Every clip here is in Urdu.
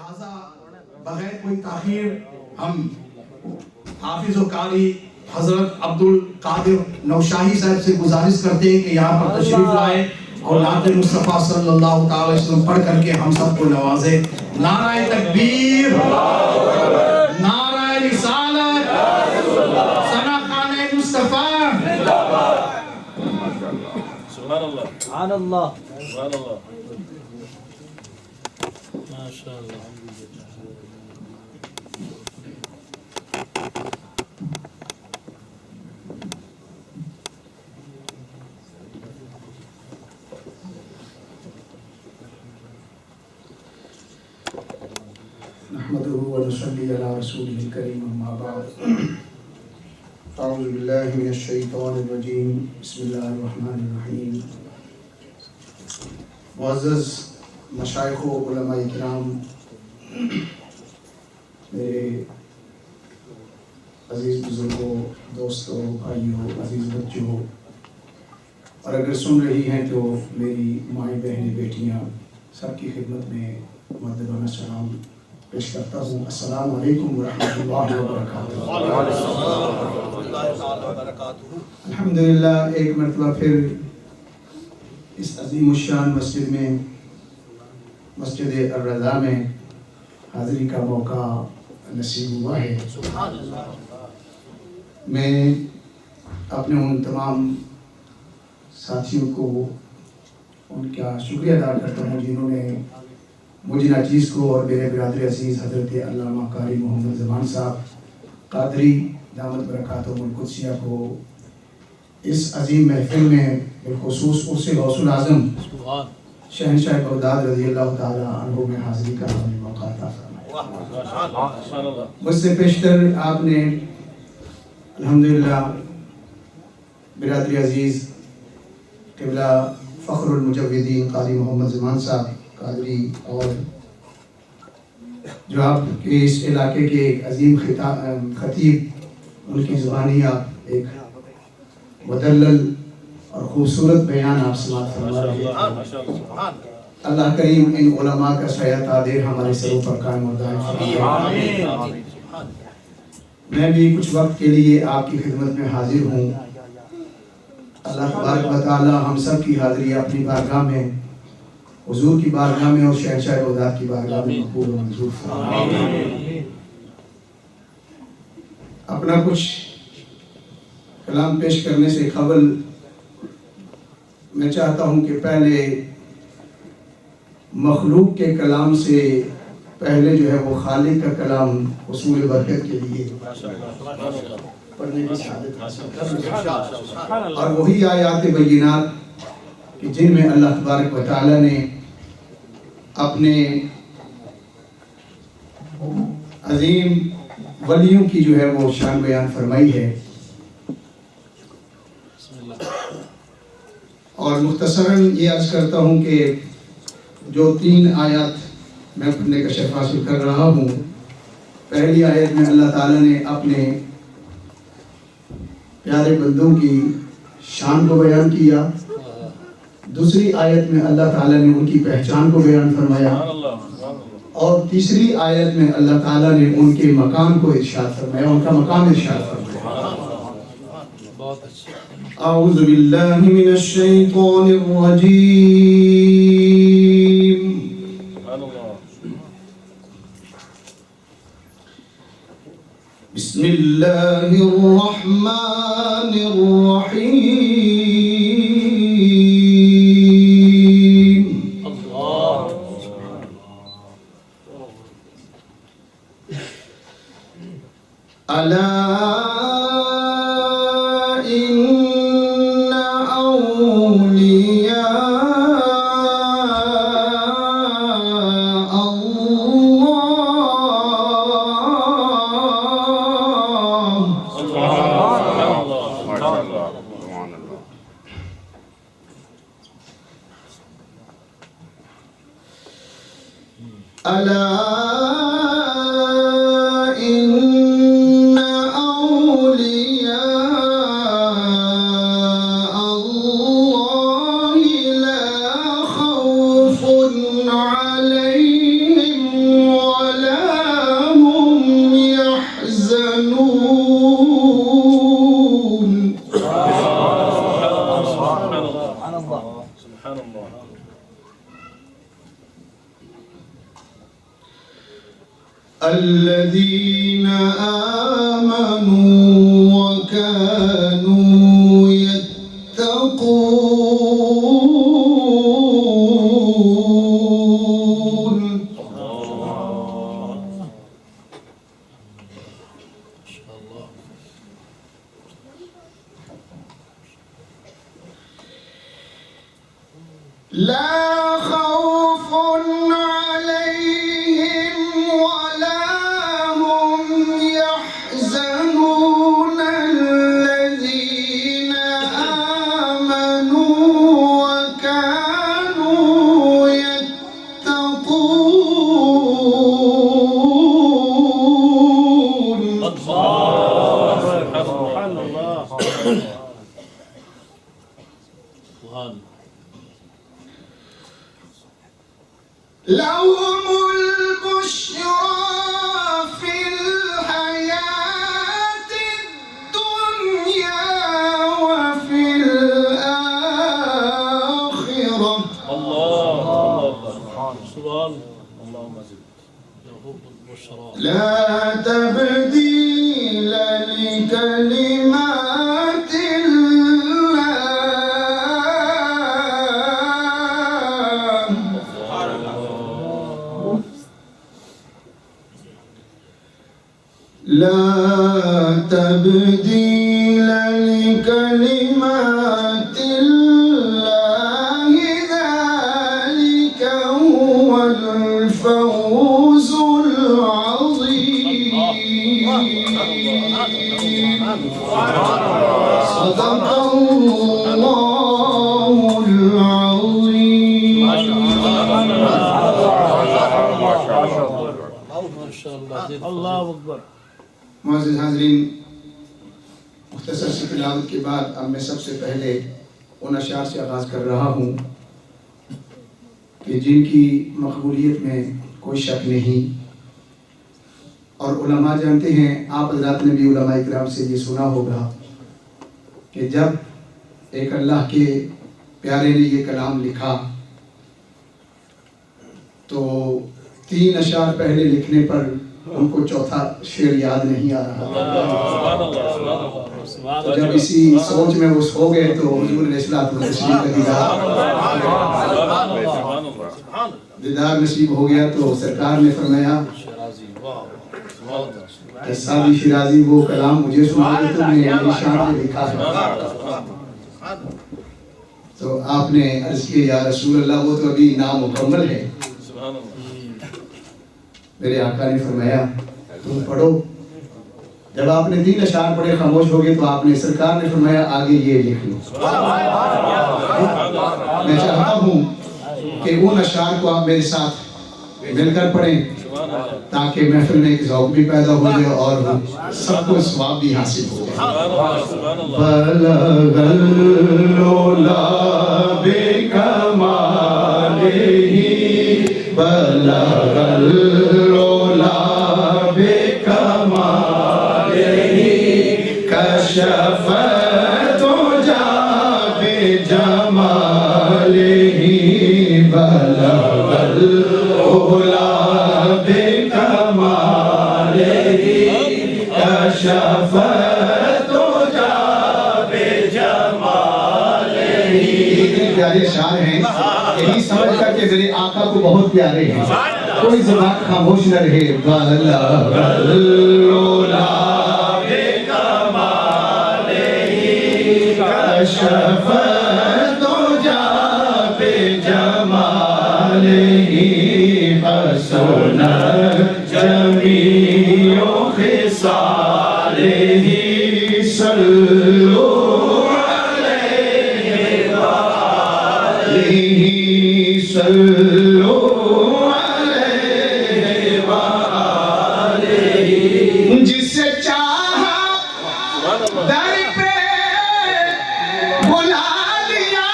لہذا بغیر کوئی تاخیر ہم حافظ و قاری حضرت عبد القادر نوشاہی صاحب سے گزارش کرتے ہیں کہ یہاں پر تشریف لائے اور نعت مصطفیٰ صلی اللہ تعالی وسلم پڑھ کر کے ہم سب کو نوازے. نعرہ تکبیر، نعرہ رسالت، ثنا خان مصطفیٰ. سبحان اللہ، سبحان اللہ، سبحان اللہ، ماشاء اللہ. نحمده ونصلي على رسوله الكريم اما بعد. اعوذ بالله من الشیطان الرجیم. بسم اللہ الرحمن الرحیم. معزز مشائخ و علماء کرام، میرے عزیز بزرگوں، دوستوں، بھائیوں، عزیز بچوں، اور اگر سن رہی ہیں تو میری مائیں بہنیں بیٹیاں، سب کی خدمت میں مؤدبانہ سلام پیش کرتا ہوں. السلام علیکم ورحمۃ اللہ وبرکاتہ. الحمدللہ ایک مرتبہ پھر اس عظیم الشان مسجد میں، مسجد الرضا میں حاضری کا موقع نصیب ہوا ہے. میں اپنے ان تمام ساتھیوں کو ان کا شکریہ ادا کرتا ہوں جنہوں نے مجھے ناچیز کو اور میرے برادر عزیز حضرت علامہ قاری محمد زمان صاحب قادری دامت برکاتہم القدسیہ کو اس عظیم محفل میں بالخصوص عرس غوث العظم شہنشاہ بغداد رضی اللہ تعالی عنہ میں حاضری کا ہمیں موقع عطا فرمایا. مجھ سے پیشتر آپ نے الحمدللہ برادر عزیز قبلہ فخر المجودین قاری محمد زمان صاحب قادری، اور جو آپ کے اس علاقے کے ایک عظیم خطیب، ان کی زبانی آپ ایک مدلل اور خوبصورت بیان آپ سماعت فرما رہے ہیں. اللہ کریم ان علماء کا سایہ تادیر ہمارے سروں پر قائم اور دائم فرمائے. میں بھی کچھ وقت کے لیے آپ کی خدمت میں حاضر ہوں. اللہ تبارک و تعالی ہم سب کی حاضری اپنی بارگاہ میں، حضور کی بارگاہ میں اور شہنشاہ بغداد کی بارگاہ میں مقبول و منظور فرمائے. اپنا کچھ کلام پیش کرنے سے قبل میں چاہتا ہوں کہ پہلے مخلوق کے کلام سے پہلے جو ہے وہ خالق کا کلام حصول برکت کے لیے پڑھنے کی سعادت حاصل کر، اور وہی آیات بینات کہ جن میں اللہ تبارک و تعالی نے اپنے عظیم ولیوں کی جو ہے وہ شان بیان فرمائی ہے. اور مختصراً یہ عرض کرتا ہوں کہ جو 3 آیات میں پڑھنے کا شرف حاصل کر رہا ہوں، پہلی آیت میں اللہ تعالیٰ نے اپنے پیارے بندوں کی شان کو بیان کیا، دوسری آیت میں اللہ تعالیٰ نے ان کی پہچان کو بیان فرمایا، اور تیسری آیت میں اللہ تعالیٰ نے ان کے مقام کو ارشاد فرمایا، ان کا مقام ارشاد فرمایا. اعوذ باللہ من الشیطان الرجیم. بسم اللہ الرحمن الرحیم. الا ان اولیاء الا ان اولیاء اللہ لا خوف علیہم الذين آمنوا وكانوا يتقون. لا خوف عليهم ولا هم يحزنون الذين آمنوا وكانوا يتقون. سبحان الله. لهم البشرى في الحياة الدنيا وفي الآخرة. الله سبحان اللهم زد. لا تبديل لكلمات لا تبديل لكلمات الله ذلك هو الفوز العظيم. صدق الله العظيم. اللہ اکبر. معزز حاضرین، مختصر سی تلاوت کے بعد اب میں سب سے پہلے ان اشعار سے آغاز کر رہا ہوں کہ جن کی مقبولیت میں کوئی شک نہیں، اور علماء جانتے ہیں، آپ حضرات نے بھی علماء کرام سے یہ سنا ہوگا کہ جب ایک اللہ کے پیارے نے یہ کلام لکھا تو 3 اشعار پہلے لکھنے پر ان کو چوتھا شعر یاد نہیں آ رہا. تو جب اسی سوچ میں وہ سو گئے تو حضور علیہ الصلوۃ والتسلیم کا دیدار نصیب ہو گیا. تو سرکار نے فرمایا کہ سادی شیرازی وہ کلام مجھے سنا دے تو میں نے شان میں لکھا ہے. تو آپ نے عرض کیا یا رسول اللہ وہ تو ابھی نامکمل ہے. میرے آقا نے فرمایا تم پڑھو. جب آپ نے 3 اشعار پڑھے خاموش ہو گئے تو آپ نے سرکار نے فرمایا آگے یہ لکھ لو. میں چاہتا ہوں کہ ان اشعار کو آپ میرے ساتھ مل کر پڑھیں تاکہ محفل میں ایک ذوق بھی پیدا ہو جائے اور سب کو ثواب بھی حاصل ہو جائے. بلغ العلا بکمالہ بلغ العلا بکمالہ کشف الدجی بجمالہ بلغ العلا بکمالہ کشف الدجی بجمالہ. پیارے شاعر ہیں، یہی سمجھ کر کہ میرے آقا کو بہت پیارے ہیں کوئی زبان خاموش نہ رہے. بلغ العلا بکمالہ کشف الدجی بجمالہ حسنت جمیع خصالہ صلوا علیہ وآلہ صلوا علیہ وآلہ. جسے چاہا در پہ بلا لیا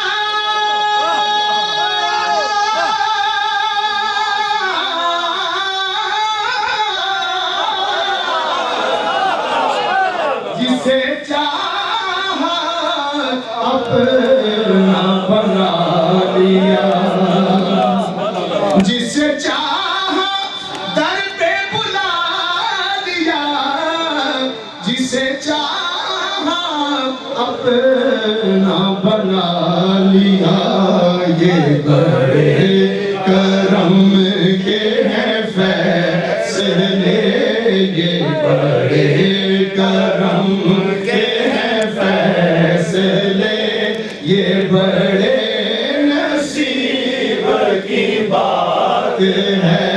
جسے چاہا اپنا بنا لیا جسے چاہا در پہ بلا نہ بنا لیا، یہ بڑے کرم کے ہیں فیصلے، یہ بڑے کرم کے ہیں فیصلے، یہ بڑے نصیب کی بات ہے،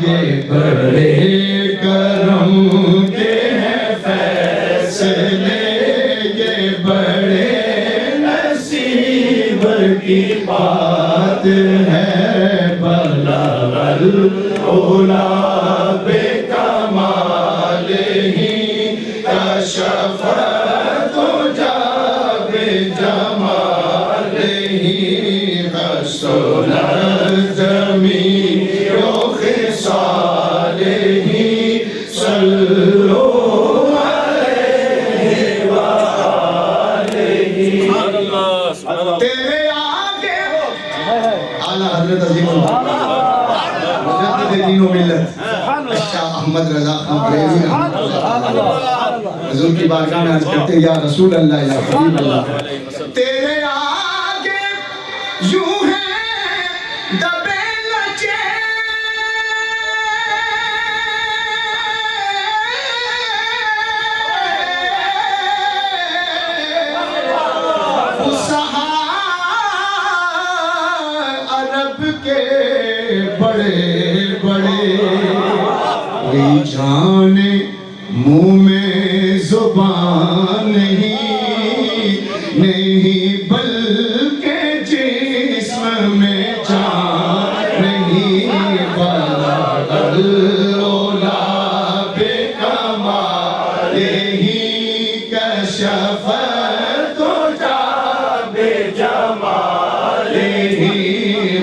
یہ بڑے کرم کے ہیں فیصلے، یہ بڑے نصیب کی بات ہے، بلغ العلا بکمالہ کشف الدجی بجمالہ، حسنت جمیع خصالہ، صلوا علیہ وآلہ۔ تیرے آگے اعلیٰ حضرت عظیم مجدد دین و ملت شاہ احمد رضا خان بریلوی رحمۃ اللہ علیہ حضور کی بارگاہ میں عرض کرتے یا رسول اللہ یا حبیب اللہ، تیرے آگے یوں ہے دبے لچے عرب کے بڑے بڑے، کوئی جانے منہ میں زبان نہیں بلکہ جسم میں جان نہیں، بلغ العلا بکمالہ کشف الدجی بجمالہ،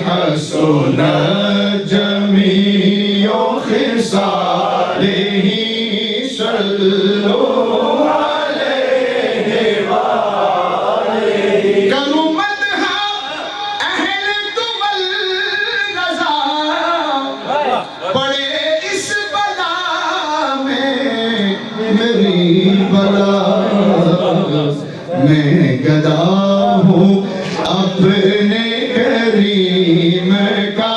حسنت جمیع خصالہ، صلوا علیہ وآلہ۔ کروں مدح اہل طول رضا، پڑے اس بلا میں میری بلا، میں گدا ہوں اپنے کریم کا،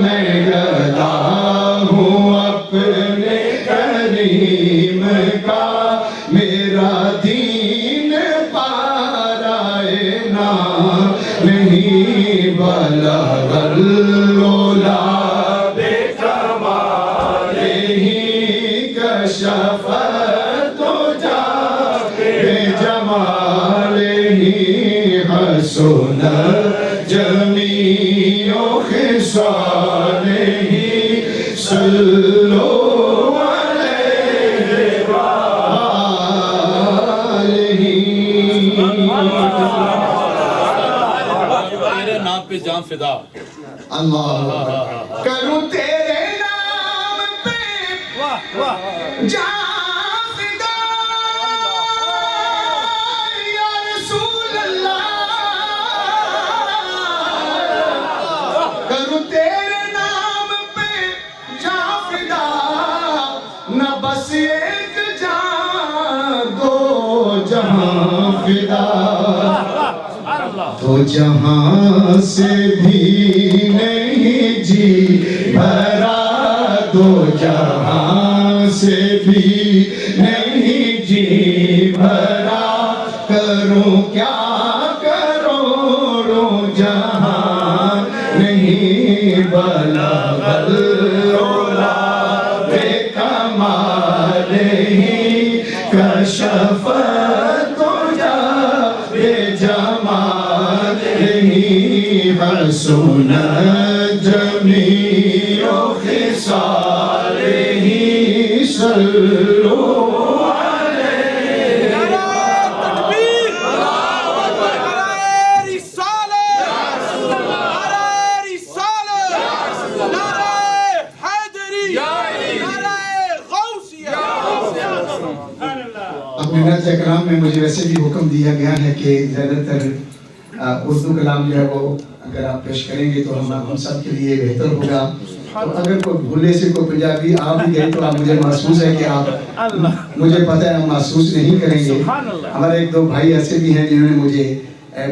میں گدا ہوں اپنے کریم کا، میرا دین پارائے نا نہیں، بلغ العلا بکمالہ کشف الدجی بجمالہ، حسنت جمیع خصالہ، صلوا علیہ وآلہ۔ تیرے نام پہ جان فدا، اللہ کروں تیرے نام پہ جان فدا، یا رسول اللہ، کروں تیرے نام پہ جان فدا، نہ بس ایک جان دو جہاں فدا، تو جہاں سے بھی نہیں جی بھرا، دو جہاں سے بھی نہیں جی بھرا، کروں کیا کروڑوں جہاں نہیں، بلغ العلا بکمالہ کشف الدجی بجمالہ، حسنت جمیع خصالہ، صلوا علیہ۔ نعرہ تکبیر، نعرہ رسالت، نعرہ رسالت، نعرہ حیدری، نعرہ غوثیہ۔ اپنے نظر کلام میں مجھے ویسے بھی حکم دیا گیا ہے کہ زیادہ تر اردو کلام جو ہے وہ اگر آپ پیش کریں گے تو ہم سب کے لیے بہتر ہوگا، تو اگر کوئی بھولے سے کوئی پنجابی آ بھی گئے تو آپ مجھے محسوس ہے کہ آپ مجھے پتہ ہے ہم محسوس نہیں کریں گے. ہمارے ایک دو بھائی ایسے بھی ہیں جنہوں نے مجھے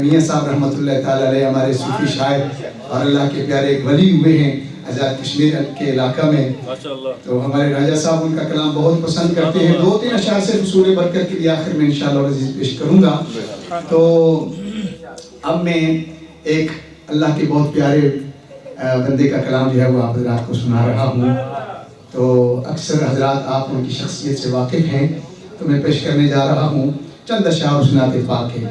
میاں صاحب رحمۃ اللہ تعالیٰ علیہ ہمارے صوفی شاعر اور اللہ کے پیارے ایک ولی ہوئے ہیں آزاد کشمیر کے علاقہ میں. تو ہمارے راجہ صاحب ان کا کلام بہت پسند کرتے ہیں. 2-3 اشعار سے حصول برکت کے لیے آخر میں انشاءاللہ عزیز پیش کروں گا. تو اب میں ایک اللہ کے بہت پیارے بندے کا کلام جو ہے وہ آپ حضرات کو سنا رہا ہوں. تو اکثر حضرات آپ ان کی شخصیت سے واقف ہیں تو میں پیش کرنے جا رہا ہوں چند اشعار اس نعت پاک ہے.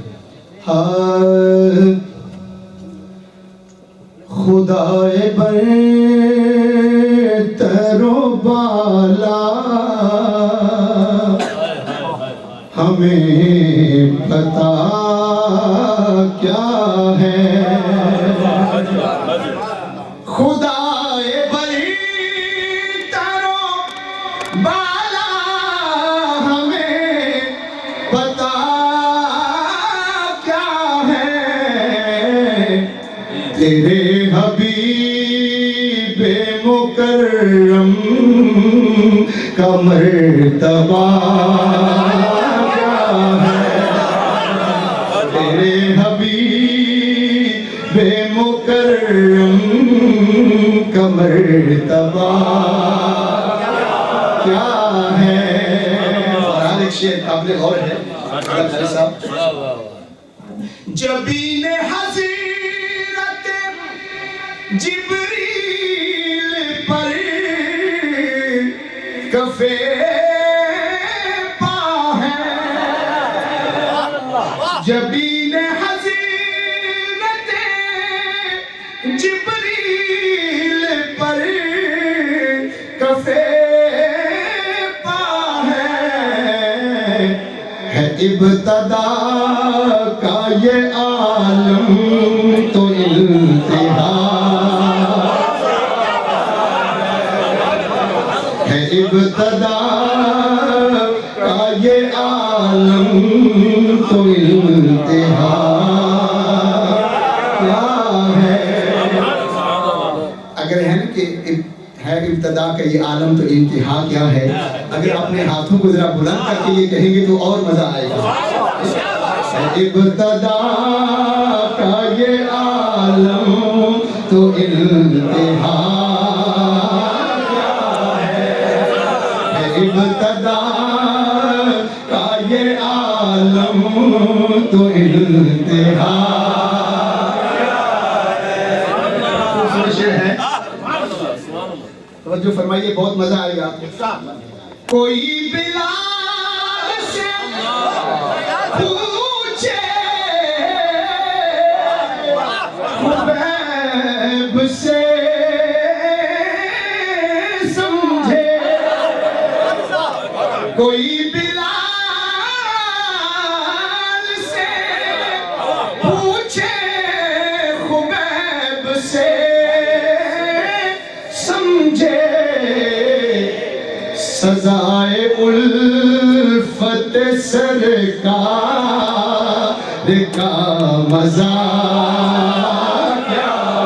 خدائے برتر و بالا ہمیں پتا کیا ہے. خدائے برتر و بالا ہمیں پتا کیا ہے. تیرے حبیب مکرم کا مرتبہ کیا ہے. تیرے حبیب مکرم کا مرتبہ کیا ہے. اور ایک شعر قابل غور ہے صاحب. جبین حضرت جبریل پر کفے پا ہے. جبین حضرت جبریل پر کفے پا ہے ابتدا کا یہ عالم تو انتہا ہے. ابتدا کا یہ عالم تو انتہا کیا ہے. اگر ہے نا کہ ہے ابتدا کا یہ عالم تو انتہا کیا ہے, اگر اپنے ہاتھوں کو ذرا بلند کر کے یہ کہیں گے تو اور مزہ آئے گا. ابتدا کا یہ عالم تو انتہا کیا ہے. ابتدا کا یہ عالم تو انتہا ہے. توجہ فرمائیے, بہت مزہ آئے گا. کوئی بلال سے پوچھے خبیب سے سمجھے. کوئی بلال سے پوچھے خبیب سے سمجھے. سزائے الفت سرکار کا مزہ کیا ہے.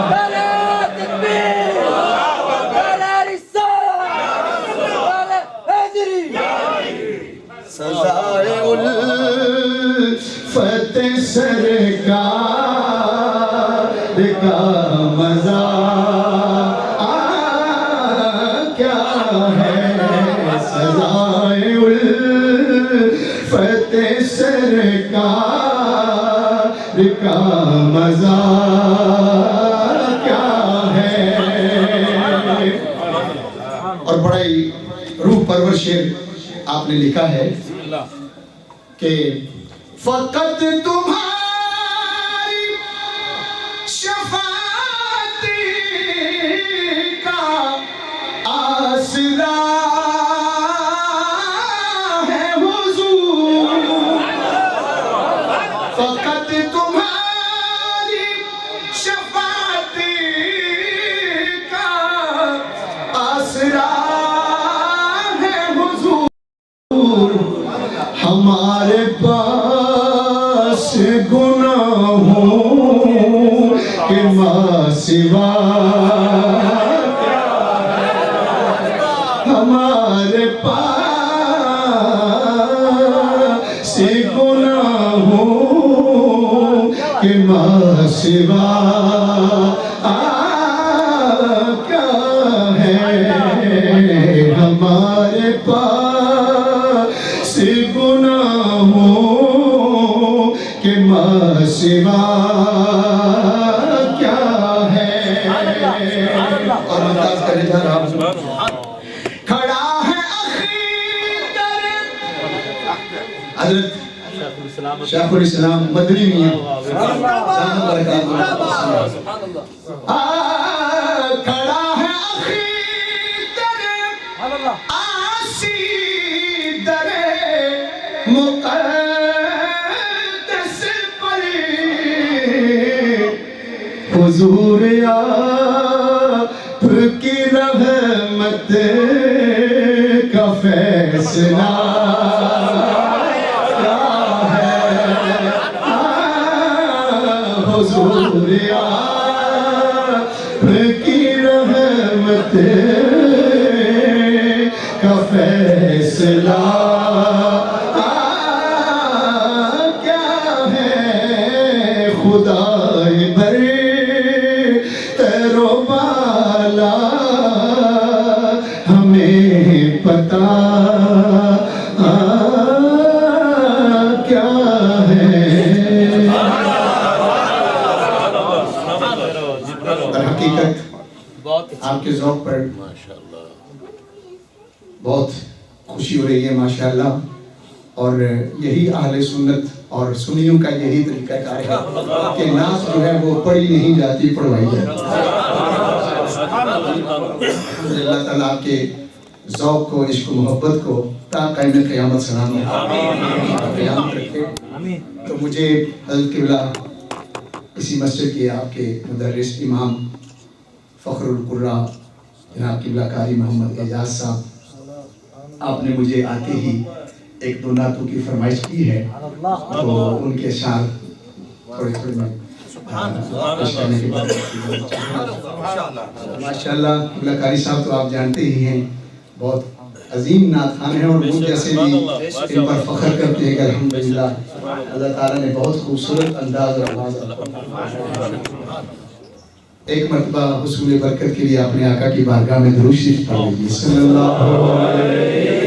سزائے الفت سرکار کا مزہ کیا ہے. سزائے الفت سرکار کا مزہ کیا ہے. اور بڑا ہی روح پرور شعر آپ نے لکھا ہے کہ فقط تمہاری شفاعت کا آسرا ہے حضور. فقط تمہاری شفاعت کا آسرا ہے حضور. ہمارے پاس گناہوں کے ماں سوا کیا کہ ماں سوا کیا ہے ہمارے پاس گناہوں کہ ماں سوا کیا ہے اور ممتاز کرے جا رہا کھڑا ہے حضرت شیخ الاسلام مدنی میاں کھڑا ہے آسی در مقدس پر حضور آپ کی رحمت کا فیصلہ حضور آپ کی رحمت کا فیصلہ کیا ہے خدائے بر تر و بالا ہمیں پتا کیا ہے حقیقت آپ کے ذوق پر بہت خوشی ہو رہی ہے ماشاءاللہ اور یہی اہل سنت اور سنیوں کا یہی طریقہ کار ہے کہ نعت جو ہے وہ پڑھی نہیں جاتی پڑھوائی جاتی اللہ تعالیٰ آپ کے ذوق کو عشق و محبت کو تا قائم قیامت سلامت قیامت رکھے تو مجھے حضرت قبلہ اسی مسجد کے آپ کے مدرس امام فخر القرہ جناب قبلہ قاری محمد اعجاز صاحب آپ نے مجھے آتے ہی ایک دو نعتوں کی فرمائش کی ہے تو ان کے اشعار تھوڑے تھوڑے میں پیش کرنے کے بعد ماشاءاللہ قبلہ قاری صاحب تو آپ جانتے ہی ہیں بہت عظیم نعت خوان ہیں اور مجھ جیسے بھی ان پر فخر کرتے ہیں کہ الحمدللہ اللہ تعالیٰ نے بہت خوبصورت انداز اور آواز ایک مرتبہ حصول برکت کے لیے اپنے آقا کی بارگاہ میں درود شریف پڑھ لیجیے صلی اللہ علیہ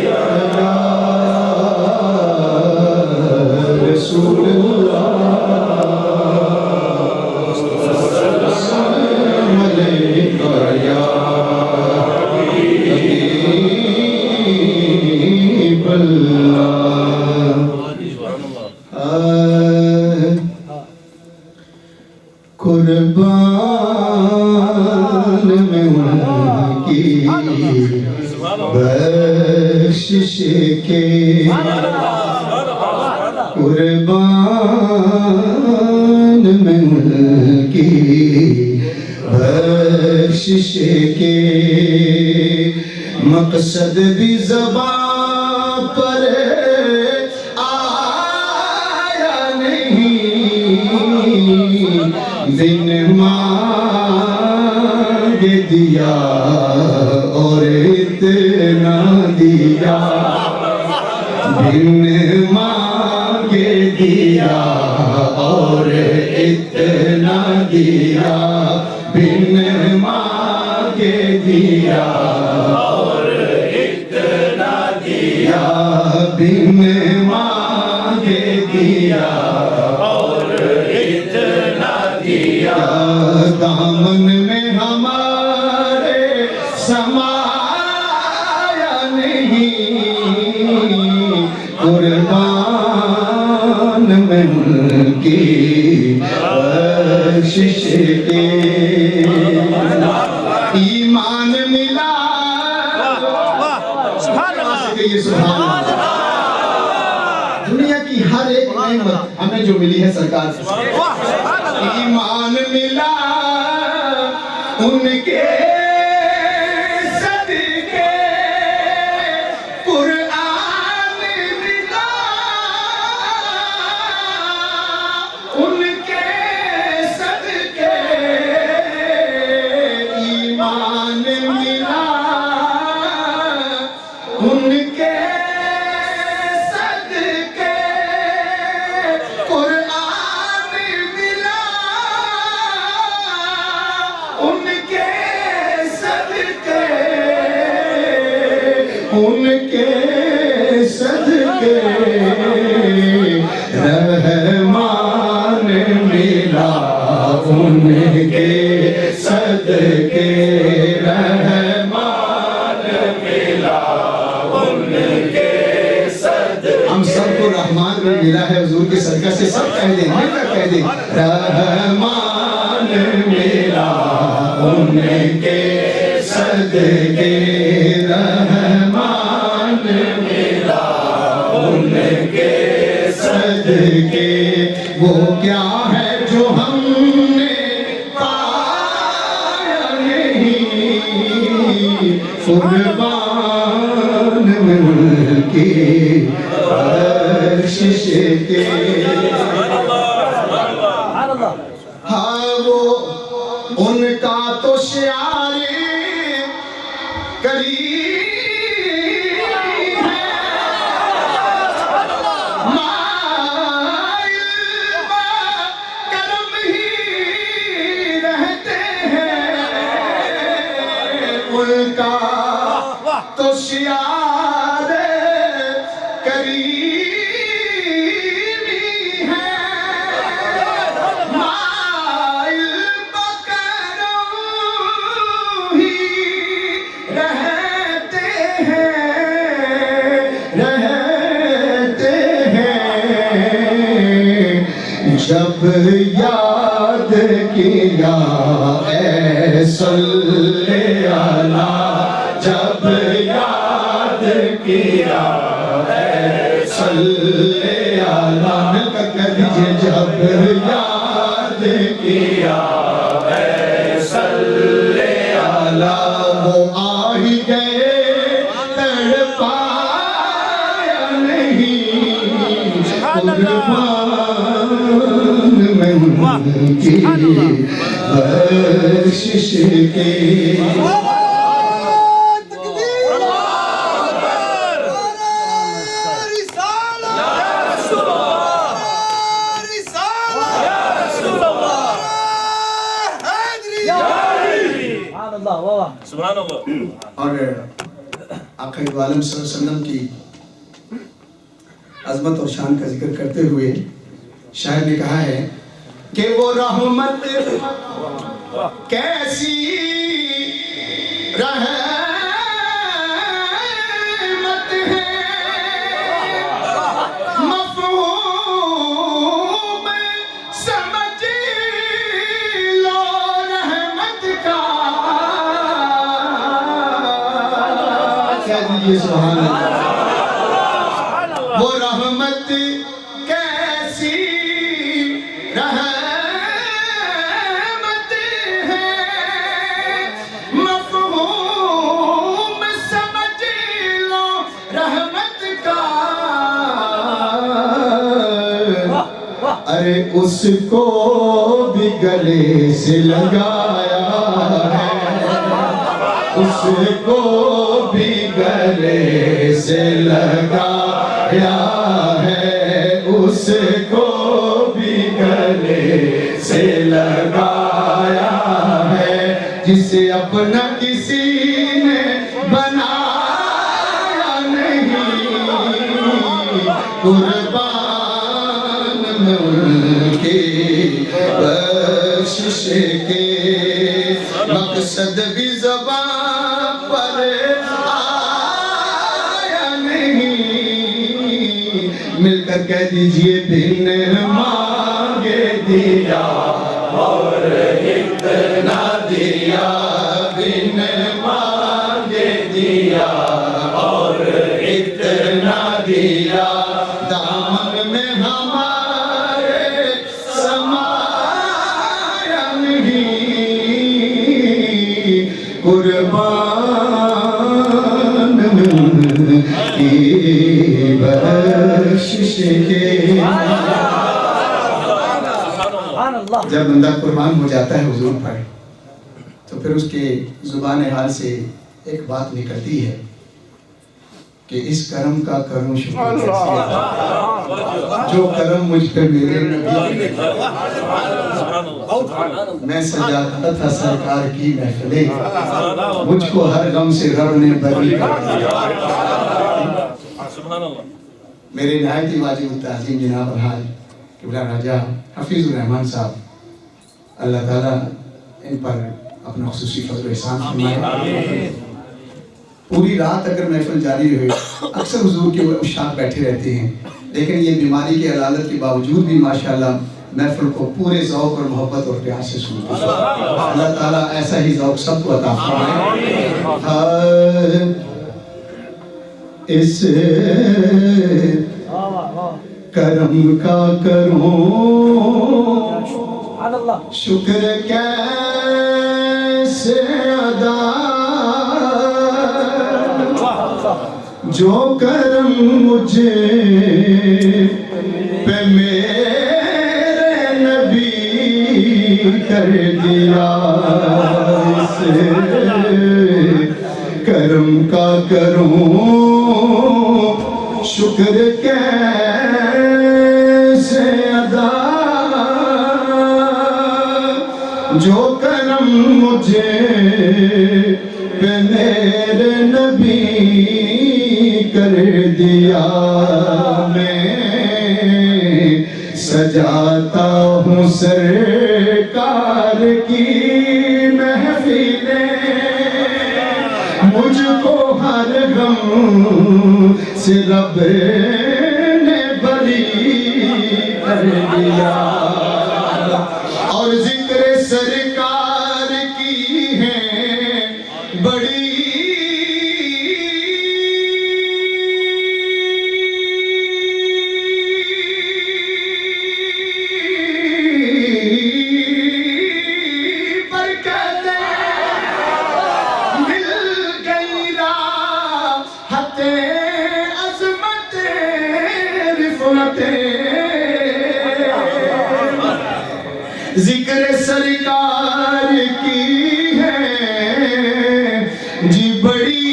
رسول اللہ السلام علیکہ یا حبیب اللہ قربان میں ان کی بخشش کے قربان میں ان کی بخشش کے مقصد بھی زبان پر آیا نہیں بن مانگ دیا اور اتنا دیا بن مانگ دیا اور اتنا دیا بن مانگ دیا اور اتنا دیا بن مانگ دیا اور اتنا دیا دامن میں ہمارے سمایا نہیں قربان میں ان کی بخشش کے ایمان ملا سبحان اللہ دنیا کی ہر ایک نعمت ہمیں جو ملی ہے سرکار سے ایمان ملا ان کے صدقے قرآن ملا ان کے صدقے ایمان ملا ان کے صدقے قرآن ملا ان کے صدقے رحمان ملا، ان کے صدقے رحمان ملا، ان کے صدقے. ہم سب کو رحمان میں ملا ہے حضور کے صدقہ سے، سب کہہ دیں، مل کر کہہ دیں رحمان ملا، ان کے صدقے رحمان ملا، ان کے صدقے. وہ کیا ہے جو ہم نے پایا نہیں، قربان مل کی بخشش کے. ہاں وہ ان کا تو شعار کریم ہے، مائل کرم ہی رہتے ہیں. ان کا تو شعار کریم ہے، مائل کرم ہی رہتے ہیں. جب یاد کیا اے صلی اللہ، جب یاد کیا اے صلی اللہ، مل کر کہہ دیجئے جب یاد کیا اے صلی اللہ. وہ آ ہی گئے تڑپایا نہیں، قربان میں ان کی بخشش کی. سبحان اللہ. اور آقا دو عالم صلی اللہ علیہ وسلم کی عظمت اور شان کا ذکر کرتے ہوئے شاعر نے کہا ہے کہ وہ رحمت کیسی رحمت ہے، مفہوم سمجھ لو رحمت کا. کہہ دیجئے سبحان اللہ. وہ رحمت کیسی رحمت ہے، مفہوم سمجھ لو رحمت کا. ارے اس کو بھی گلے سے لگایا ہے، اس کو بھی گلے سے لگایا ہے، اس کو بھی گلے سے لگایا ہے. جسے اپنا کسی نے بنایا نہیں، قربان میں ان کی بخشش کے. مقصد بھی زبان پر آیا نہیں، مل کر کہہ دیجئے بن مانگے دیا اور اتنا دیا، بن مانگے دیا اور اتنا دیا. دامن میں ہمارے سمایا نہیں، قربان کی بخشش کے. جب بندہ قربان ہو جاتا ہے حضور پر تو پھر اس کے زبان حال سے ایک بات نکلتی ہے کہ اس کرم کا کروں شکر کیسے جو کرم مجھ پہ میرے نبی نے کیا۔ میں سجاتا تھا سرکار کی محفلیں، مجھ کو ہر غم سے رب نے بری کر دیا۔ میرے نہایت ہی واجب التعظیم جناب الحاج قبلہ راجہ حفیظ الرحمان صاحب، اللہ تعالیٰ ان پر اپنا خصوصی فضل و احسان فرمائے۔ پوری رات اگر محفل جاری رہے، اکثر حضور کے اشاق بیٹھے رہتے ہیں، لیکن یہ بیماری کے علالت کے باوجود بھی ماشاءاللہ محفل کو پورے ذوق اور محبت اور پیار سے سنتے ہیں۔ اللہ تعالیٰ ایسا ہی ذوق سب کو عطا فرمائے۔ اس کرم کا کروں شکر کیسے ادا، جو کرم مجھے پہ میرے نبی کر دیا۔ اس کرم کا کروں شکر کیسے ادا، جو کرم مجھے پہ میرے نبی کر دیا۔ میں سجاتا ہوں سرکار کی محفلیں، مجھ کو ہر غم سے رب نے بری کر دیا۔ اور ذکر سرکار کی ہے بڑی ذکر سرکار کی ہے جی بڑی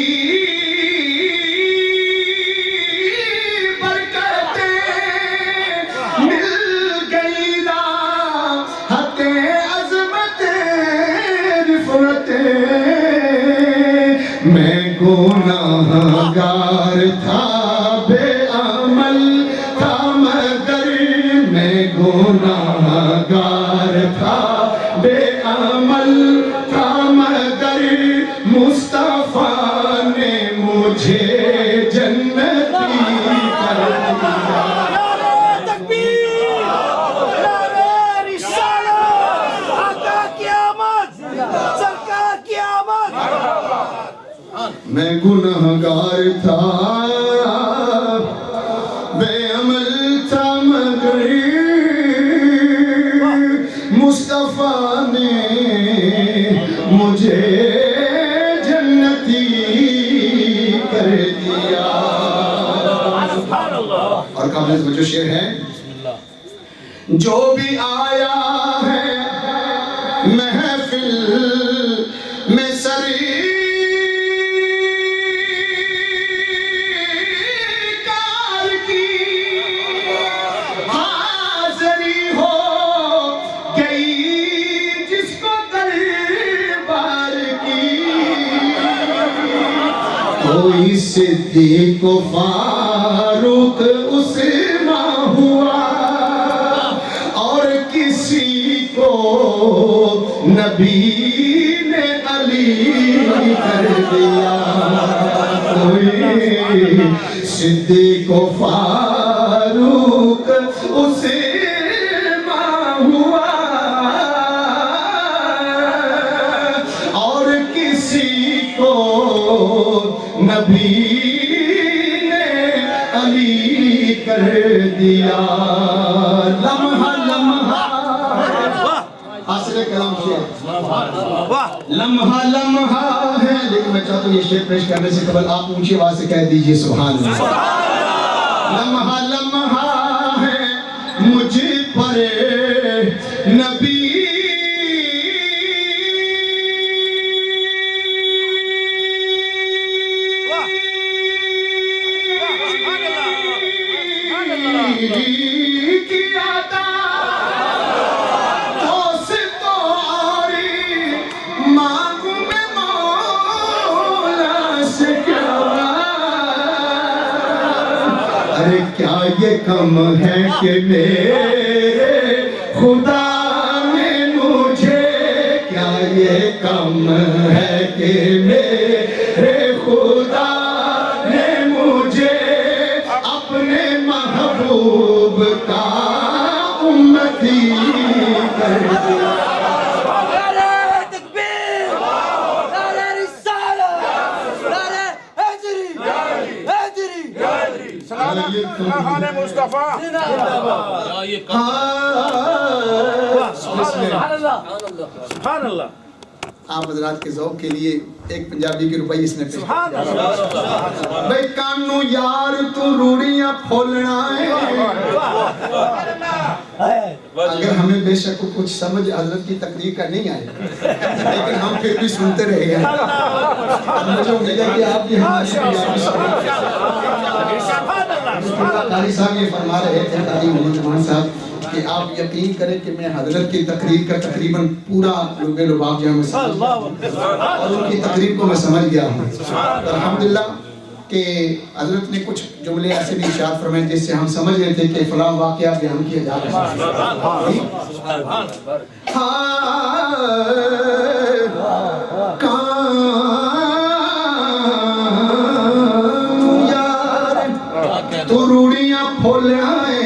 برکتیں، مل گئی راحت عظمت رفعتیں۔ میں گناہگار تھا بے عمل تھا مگر، میں گناہگار تھا بے عمل تھا مگر، مصطفیٰ نے مجھے جنتی کر دیا۔ نعرہ تکبیر، نعرہ رسالت، آقا کی آمد، سرکار کی آمد۔ میں گناہگار تھا بے عمل تھا مگر، مصطفیٰ نے مجھے جنتی کر دیا۔ اور قابل توجہ شعر ہے، جو بھی آیا ہے محفل میں سرکار کی حاضری ہو گئی، جس کو دربار کی کوئی صدیق و فاروق عثمان ہوا، اور کسی کو نبی نے علی کر دیا۔ کوئی صدیق و فاروق عثمان ہوا، اور کسی کو نبی نے علی کر دیا۔ لمحہ لمحہ حاصل کلام شعر، لمحہ لمحہ ہے، لیکن میں چاہتا ہوں یہ شعر پیش کرنے سے قبل آپ اونچی آواز سے کہہ دیجئے سبحان اللہ۔ لمحہ لمحہ ہے مجھ پر نبی کم ہے کہ میرے خدا نے مجھے، کیا یہ کم ہے کہ میرے خدا نے مجھے اپنے محبوب کا امتی کر دیا۔ نعرہ تکبیر، نعرہ رسالت، نعرہ حیدری، حیدری، خان مصطفیٰ سبحان اللہ، سبحان اللہ، آپ حضرات کے ذوق کے لیے ایک پنجابی کی روپائی اس نے پیش کیا۔ بھئی کانو یار تو روڑیاں پھولنا ہے۔ اگر ہمیں بے شک کچھ سمجھ حضرت کی تقریر کا نہیں آئے لیکن ہم پھر بھی سنتے رہے ہیں۔ مجھے امید ہے کہ آپ بھی ہماری قاری صاحب یہ فرما رہے تھے، قاری محمد زمان صاحب، کہ آپ یقین کریں کہ میں حضرت کی تقریر کا تقریباً پورا لب لباب جو ہے میں سمجھ گیا ہوں اور ان کی تقریر کو میں سمجھ گیا ہوں۔ الحمدللہ کہ حضرت نے کچھ جملے ایسے بھی ارشاد فرمائے جس سے ہم سمجھ رہے تھے کہ فلاں واقعہ بیان کیا جا رہا ہے۔ تو روڑیاں پھولے آئے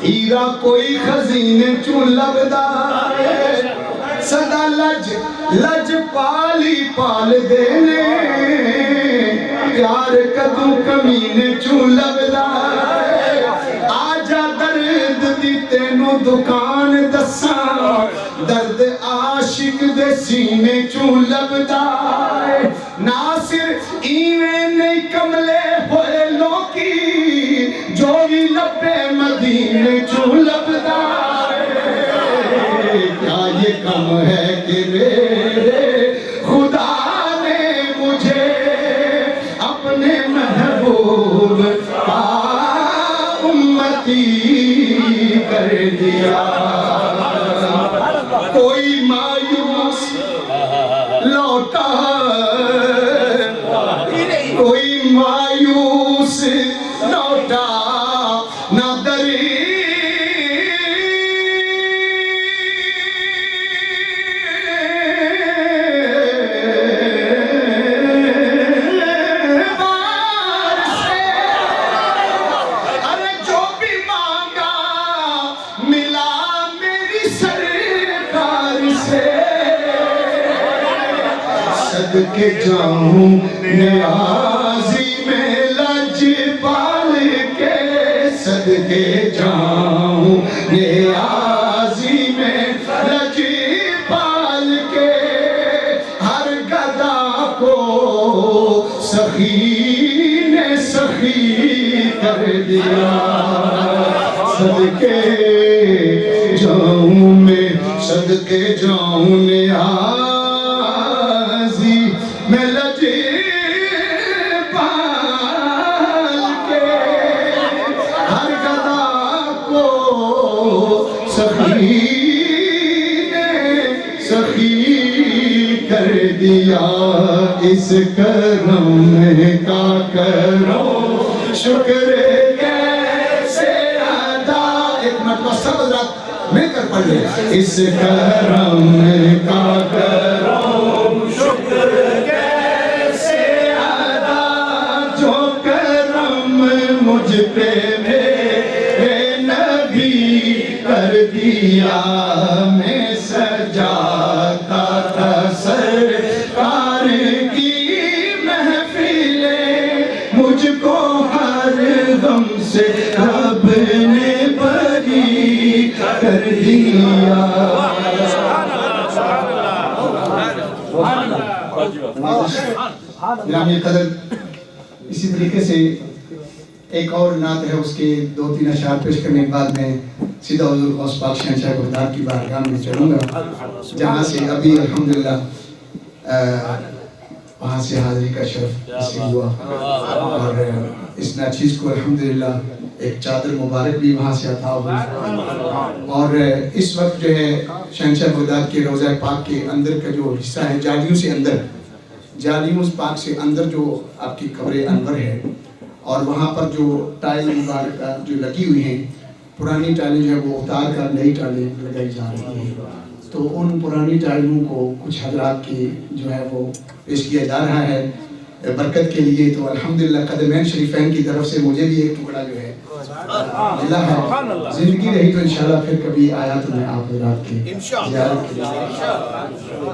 ہیرا کوئی خزینے چون لبدا ہے، صدا لج پالی پال دینے پیار کدو کمینے چون لبدا ہے۔ آجا درد دی تینوں دکان دساں، درد عاشق دے سینے چون لبدا ہے۔ ناصر ایویں نہیں کملے ہوئے لوکی جو بھی لبے مدینے چون لبدا ہے۔ کیا یہ کم ہے کہ میرے خدا نے مجھے اپنے محبوب کا امتی کر دیا۔ کوئی مایوس لوٹا، کوئی مایوس لوٹا نہ صدقے جاؤں نیازی میں لج پال کے، صدقے جاؤں نیازی میں لج پال کے، ہر گدا کو سخی نے سخی کر دیا۔ صدقے جاؤں میں، صدقے جاؤں نیازی میں لج پال کے، ہر گدا کو سخی نے سخی کر دیا۔ اس کرم کا کرو شکر کیسے ادا، ایک مرتبہ سب حضرات مل کر پڑھ لیں۔ اس کرم کا کرو شکر کیسے ادا، جو کرم مجھ پہ میرے نبی کر دیا۔ میں سجاتا تھا سرکار کی محفلیں، مجھ کو ہر غم سے رب نے بری کر دیا۔ گرامی قدر، اسی طریقے سے ایک اور نعت ہے، اس کے 2-3 اشعار پیش کرنے کے بعد میں سیدھا حضور غوث پاک شہنشاہ بغداد کی بارگاہ میں چلوں گا، جہاں سے ابھی الحمدللہ وہاں سے حاضری کا شرف حاصل ہوا، اور اس ناچیز کو الحمدللہ ایک چادر مبارک بھی وہاں سے عطا ہوئی۔ اور اس وقت جو ہے شہنشاہ بغداد کے روضہ پاک کے اندر کا جو حصہ ہے، جالیوں سے اندر، جالیوں پاک سے اندر جو آپ کی قبر انور ہے، اور وہاں پر جو ٹائل مبارک جو لگی ہوئی ہیں، پرانی ٹائلیں جو ہے وہ اتار کر نئی ٹائلیں لگائی جا رہی ہیں، تو ان پرانی ٹائلوں کو کچھ حضرات کی جو ہے وہ پیش کیا جا رہا ہے برکت کے لیے. تو الحمدللہ قدمین شریفین کی طرف سے مجھے بھی ایک ٹکڑا جو ہے ملا ہے. زندگی رہی تو انشاءاللہ پھر کبھی آیا تو میں آپ حضرات کی زیارت کے لیے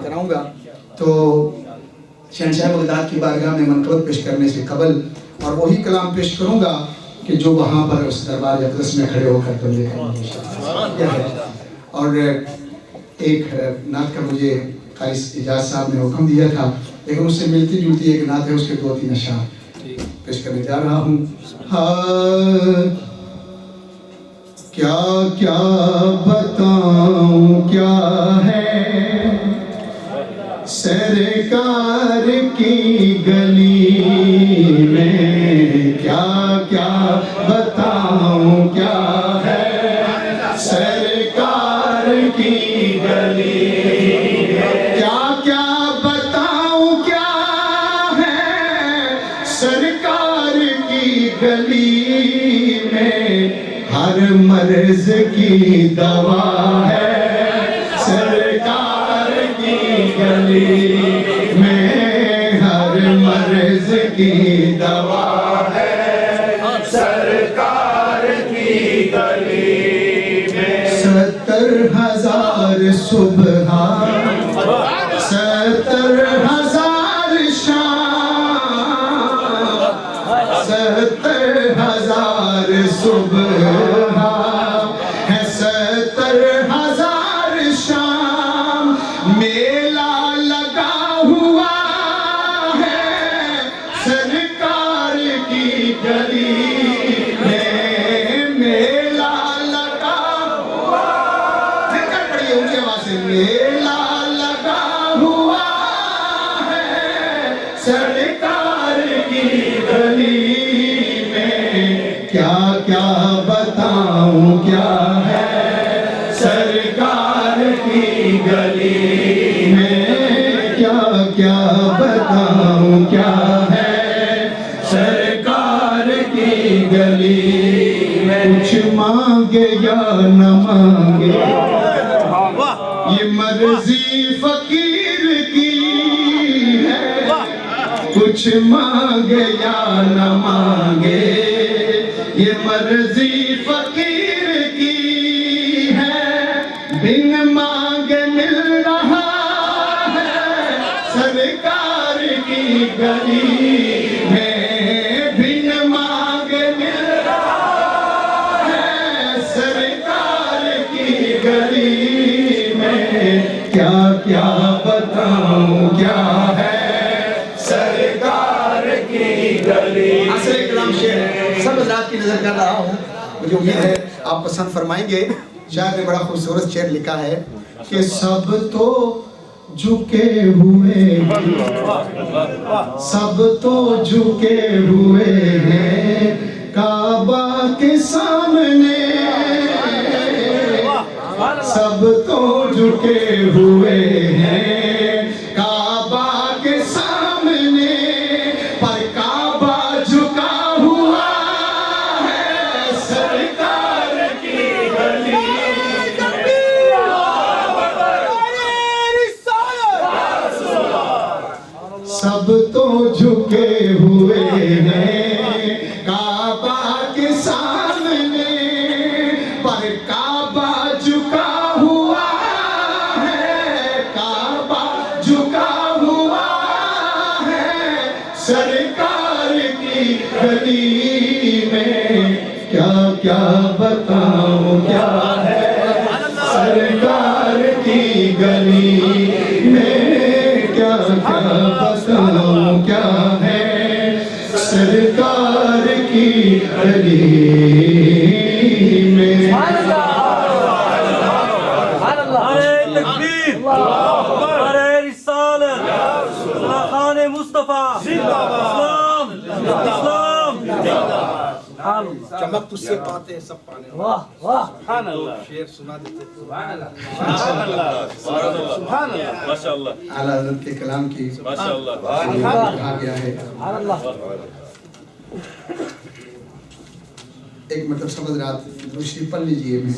کراؤں گا. تو شہنشاہ بغداد کی بارگاہ میں منقبت پیش کرنے سے قبل اور وہی کلام پیش کروں گا کہ جو وہاں پر اس دربار اقدس میں کھڑے ہو کر بندے ہیں. اور ایک نعت کا مجھے قاری اجاز صاحب نے حکم دیا تھا، لیکن اس سے ملتی جلتی ایک نعت ہے، اس کے 2-3 اشعار پیش کرنے جا رہا ہوں. کیا کیا بتاؤں کیا ہے سرکار کی گلی میں، کیا کیا بتاؤں کیا ہے سرکار کی گلی میں، کیا کیا بتاؤں کیا ہے سرکار کی گلی میں، ہر مرض کی دوا ہے سرکار کی گلی میں، ہر مرض کی دوا ہے سرکار کی گلی میں. 70,000 صبح 70,000 شام، 70,000 صبح ہے 70,000 شام، میلہ لگا ہوا ہے سرکار کی گلی میں، میلہ لگا ہوا ہے، بڑی اونچی آواز سے، میلہ لگا ہوا ہے سرکار کی گلی میں، کیا کیا بتاؤں کیا ہے سرکار کی گلی میں، کیا کیا بتاؤں کیا ہے سرکار کی گلی میں. کچھ مانگے یا نہ مانگے یہ مرضی فقیر کی ہے، کچھ مانگے یا نہ مانگے یہ مرضی فقیر کی ہے، بن مانگے مل رہا ہے سرکار کی گلی میں، بن مانگے مل رہا ہے سرکار کی گلی میں، کیا کیا بتاؤں کیا ہے سرکار کی گلی. اصل کلام شعر سب حضرات کی نظر کر رہا ہوں، مجھے امید ہے آپ پسند فرمائیں گے. شاعر نے بڑا خوبصورت شعر لکھا ہے کہ سب تو جھکے ہوئے، سب تو جھکے ہوئے ہیں کعبہ کے سامنے، سب تو جھکے ہوئے ہیں کعبہ کے سامنے، پر کعبہ جھکا ہوا ہے سرکار کی گلی. سب تو جھکے ہوئے ہیں کعبہ کے سامنے، پر کعبہ جھکا ہوا ہے، کعبہ جھکا ہوا ہے سرکار کی گلی میں، کیا کیا بتاؤں کیا ہے سرکار کی گلی میں، کیا کیا بتاؤں کیا ہے سرکار کی گلی میں. نعرہ رسالت، خان مصطفیٰ، اسلام اسلام. چمک تجھ سے پاتے ہیں سب پانے والے. واہ واہ، سبحان اللہ، شعر سنا دیتے. سبحان اللہ، سبحان اللہ، ماشاء اللہ، اعلیٰ حضرت کے کلام کی ماشاء اللہ، کہا گیا ہے. سبحان اللہ. ایک مرتبہ سب حضرات درود شریف پڑھ لیجئے. میں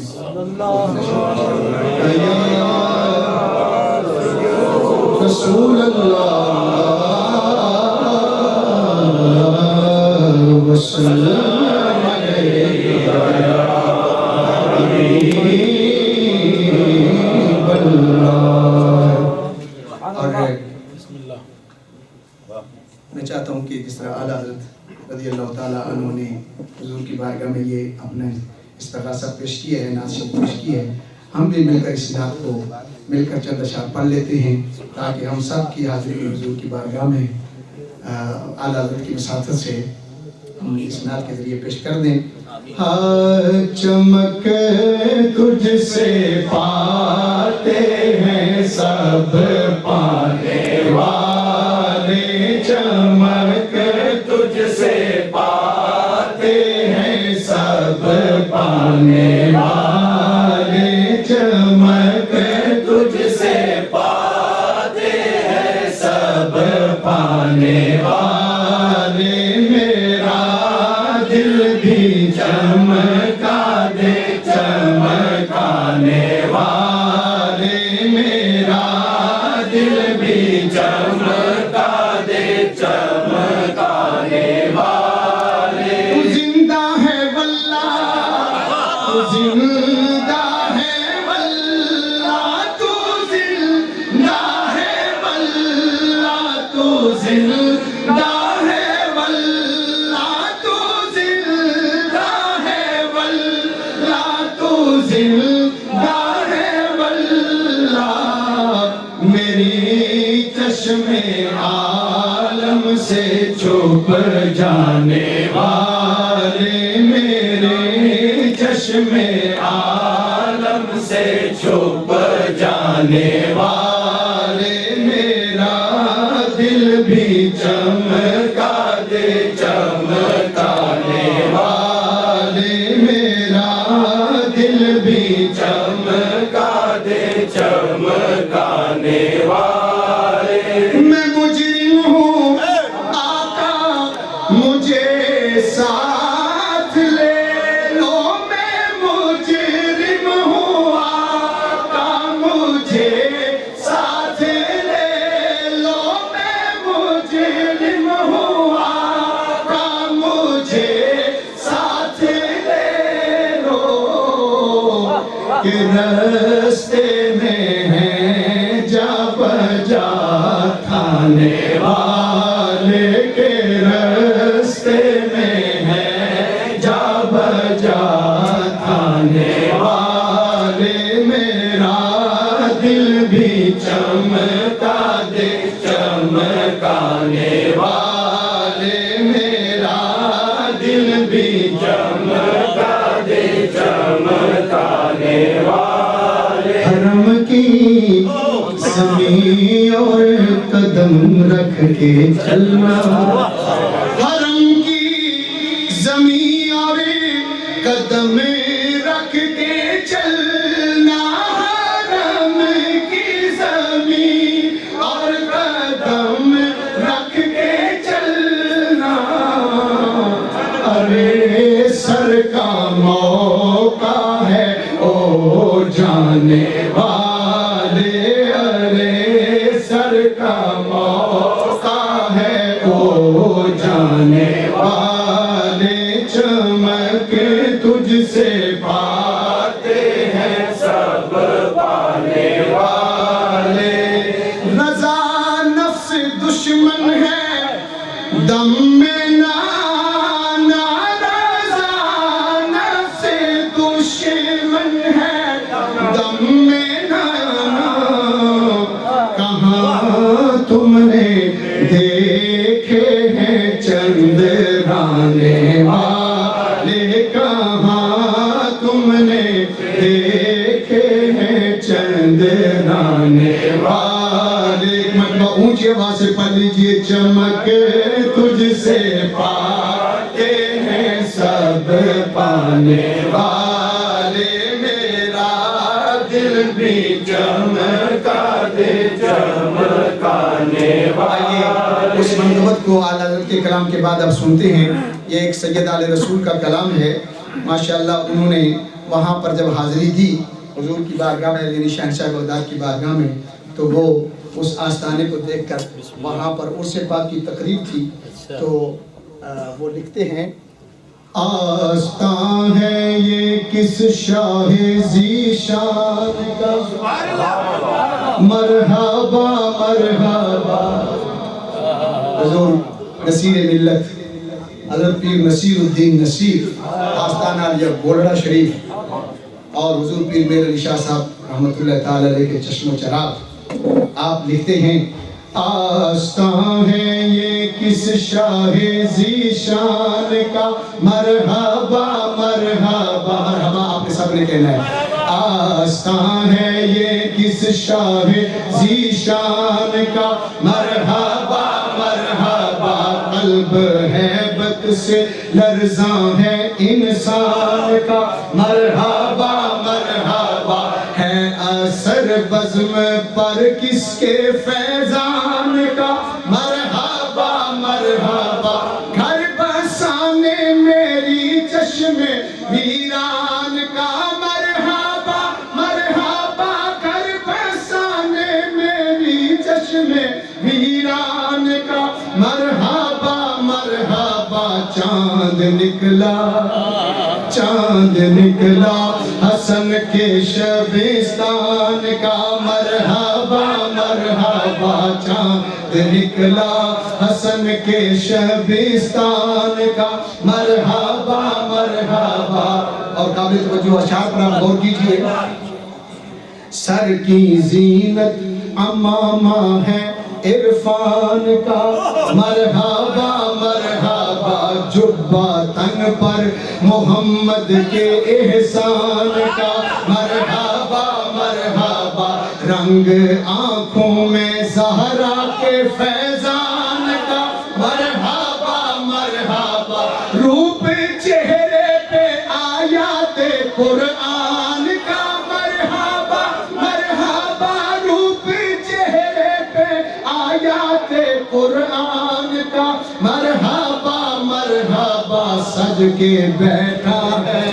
رسول اللہ وسلم علیہ اور میں چاہتا ہوں کہ جس طرح اعلیٰ حضرت رضی اللہ تعالیٰ عنہ نے حضور کی بارگاہ میں یہ اپنا استغاثہ پیش کیا ہے، نعت شریف پیش کی ہے، ہم بھی مل کر اس نعت کو مل کر چند اشعار پڑھ لیتے ہیں تاکہ ہم سب کی حاضری حضور کی بارگاہ میں اعلیٰ حضرت کی مساعدت سے ہم اس نعت کے ذریعے پیش کر دیں. چمک تجھ سے پاتے ہیں سب پانے والے، چمک تجھ سے پاتے ہیں سب پانے والے، چمک تجھ سے پاتے ہیں سب پانے والے، میرا دل بھی چمکا دے چمکانے والے، میرا دل بھی چمکا دے چمکانے والے. تو زندہ ہے واللہ، تو زندہ ہے واللہ، تو زندہ ہے واللہ، تو زندہ ہے واللہ، تو زندہ ہے واللہ، تو زندہ ہے واللہ. میری چشم عالم سے چھپ جانے والے، میرے چشم عالم سے چھپ جانے والے، میرا دل بھی چمکا دے چمکانے والے، میرا دل بھی چمکا دے چمکانے والے. میں مجرم ہوں آقا مجھے ساتھ لے لو، میں مجرم ہوں آقا مجھے ساتھ لے لو، میں مجرم ہوں آقا مجھے ساتھ لے لو. کہ رستے میں ہیں جا بجا کھانے والے، کے رستے میں ہیں جا بجا کھانے والے، میرا دل بھی چمکا دے چمکانے والے، میرا دل بھی چمکا دے چمکانے والے. حرم کی زمین اور قدم رکھ کے چلنا، حرم کی زمین اور قدم رکھ کے چلنا، حرم کی زمین اور قدم رکھ کے چلنا. ارے سر کا موقع ہے او جانے والے، ارے سر کا موقع ہے او جانے والے، چمک تجھ سے پاتے ہیں سب پانے والے. رضا نفس دشمن ہے دم میں نانا، رضا نفس دشمن ہے دم میں نانا. کہاں تم نے دیکھے ہیں چندرانے والے، کہاں تم نے دیکھے ہیں چندرانے والے. ایک مرتبہ اونچی آواز سے پڑھ لیجئے. چمک تجھ سے پاتے ہیں سب پانے والے، میرا دل بھی چمکا دے چمکانے والے. اس منقبت کو اعلیٰ حضرت کے کلام کے بعد اب سنتے ہیں. یہ ایک سید آل رسول کا کلام ہے ماشاءاللہ. انہوں نے وہاں پر جب حاضری دی حضور کی بارگاہ میں یعنی شہنشاہ بغداد کی بارگاہ میں تو وہ اس آستانے کو دیکھ کر وہاں پر عرس پاک کی تقریب تھی تو وہ لکھتے ہیں آستان ہے یہ کس شاہ ذی شان کا مرحبا مرحبا. حضور نصیر ملت حضرت پیر نصیر الدین نصیر آستانہ علیہ گولڑا شریف اور حضور پیر میر علی شاہ صاحب رحمۃ اللہ تعالی علیہ کے چشم و چراغ. آپ لکھتے ہیں آستان ہے یہ کس شاہ ذی شان کا مرحبا مرحبا مرحبا. آپ نے سب نے کہنا ہے آستان ہے یہ کس شاہ ذی شان کا مرحبا مرحبا. قلب ہیبت سے لرزاں ہے انسان کا مرحبا مرحبا. ہے اثر بزم پر کس کے فیضان کا مرحبا مرحبا. گھر بسانے میری چشم ویران کا مرحبا مرحبا. گھر بسانے میری چشم ویران کا مرحبا مرحبا. چاند نکلا چاند نکلا حسن کے شبستان کا مرحبا مرحبا. چاند نکلا حسن کے شبستان کا مرحبا مرحبا. اور قابل توجہ اشعار پر آپ غور کیجئے. سر کی زینت امامہ ہے عرفان کا مرحبا مرحبا. جبہ تن پر محمد کے احسان کا مرحبا مرحبا. رنگ آنکھوں میں زہرا کے فیضان کا مرحبا مرحبا. روپ چہرے پہ آیات قرآن کا مرحبا مرحبا. روپ چہرے پہ آیات قرآن کا مرحبا مرحبا. سج کے بیٹھا ہے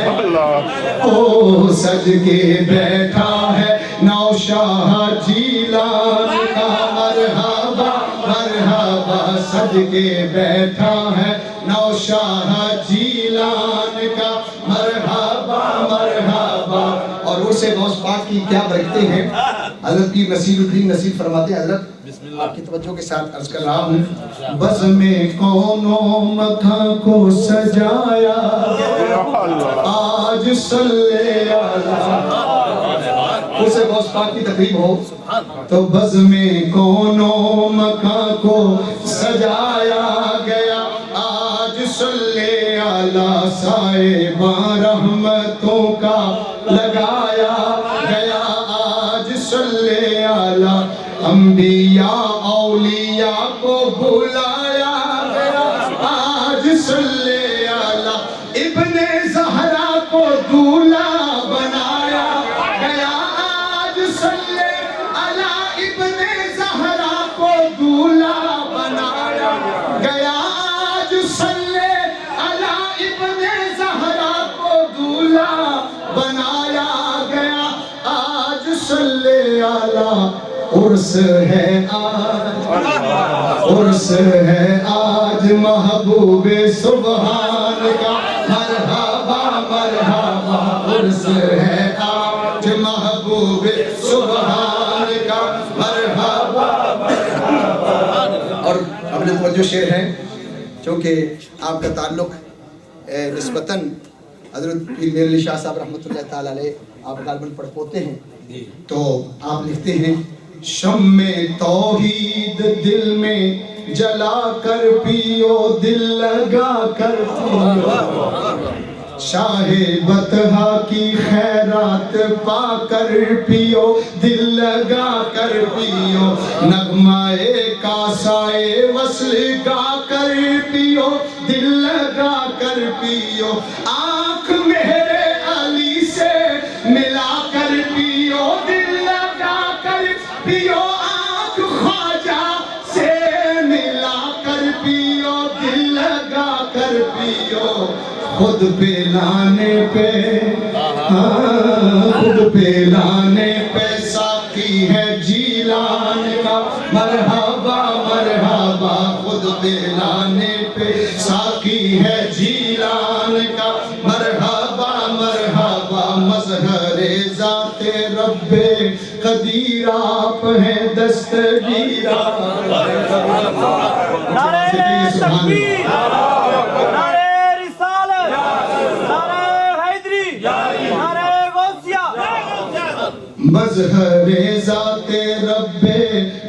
او سج کے بیٹھا ہے نوشاہ جیلان کا مرحبا مرحبا. سج کے بیٹھا ہے نوشاہ جیلان کا مرحبا مرحبا. اور عرس غوث پاک کی کیا برکتیں ہیں. حضرت پیر نصیر الدین نصیر فرماتے ہیں حضرت آپ کی توجہ کے ساتھ عرض کر رہا ہوں. بزم کونوں مکھاں کو سجایا آج صلی اللہ. عرس غوث پاک کی تقریب ہو تو بزم کونوں مکھاں کو سجایا گیا آج صلی اللہ. صاحباں رحمتوں کا لگایا گیا آج صلی اللہ. انبیاء اولیاء کو بلایا گیا آج صلی اللہ. ابن زہرا کو دولہا بنایا گیا آج صلی اللہ. ابن زہرا کو دولہا بنایا گیا آج صلی اللہ. ابن زہرا کو دولہا بنایا گیا آج صلی اللہ. عرس ہے آج عرس ہے آج محبوب سبحان کا مرحبا مرحبا. عرس ہے آج محبوب سبحان کا مرحبا مرحبا. اور اپنے توجہ شعر ہے چونکہ آپ کا تعلق نسبتاً حضرت پیر میر علی شاہ صاحب رحمۃ اللہ تعالی علیہ آپ غالباً پڑھ پوتے ہیں تو آپ لکھتے ہیں شمع توحید دل میں جلا کر پیو دل لگا کر پیو. شاہ بطحہ کی خیرات پا کر پیو دل لگا کر پیو. نغمہ کاسائے وصل گا کر پیو دل لگا کر پیو. آنکھ میرے علی سے ملا کر پیو دل لگا کر پیو. آنکھ خواجہ سے ملا کر پیو دل لگا کر پیو. خود پہ لانے پہ خود پہ لانے پہ ساقی ہے جیلان کا مرحبا مرحبا خود پہ لانے پہ ساقی ہے جیلان کا مرحبا مرحبا مظہر ذات رب قدیر آپ ہیں دستگیر نعرہ تکبیر، نعرہ رسالت، نعرہ حیدری، نعرہ غوثیہ۔ مظہر ذات رب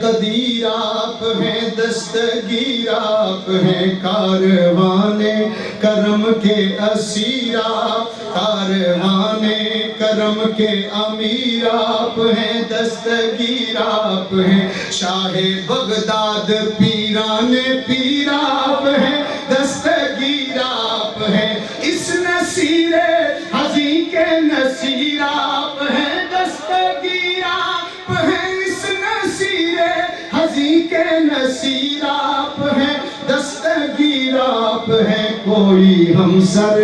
قدیر آپ ہیں دستگیر آپ ہیں کاروان کرم کے اسیر آپ کاروان کرم کے امیر آپ ہیں دستگیر آپ ہیں شاہ بغداد پیران پیر آپ ہیں دستگیر آپ ہیں اس نصیر حزین کے نصیر آپ ہیں دستگیر آپ ہیں اس نصیر حزین کے نصیر آپ ہیں دستگیر آپ ہیں کوئی ہمسر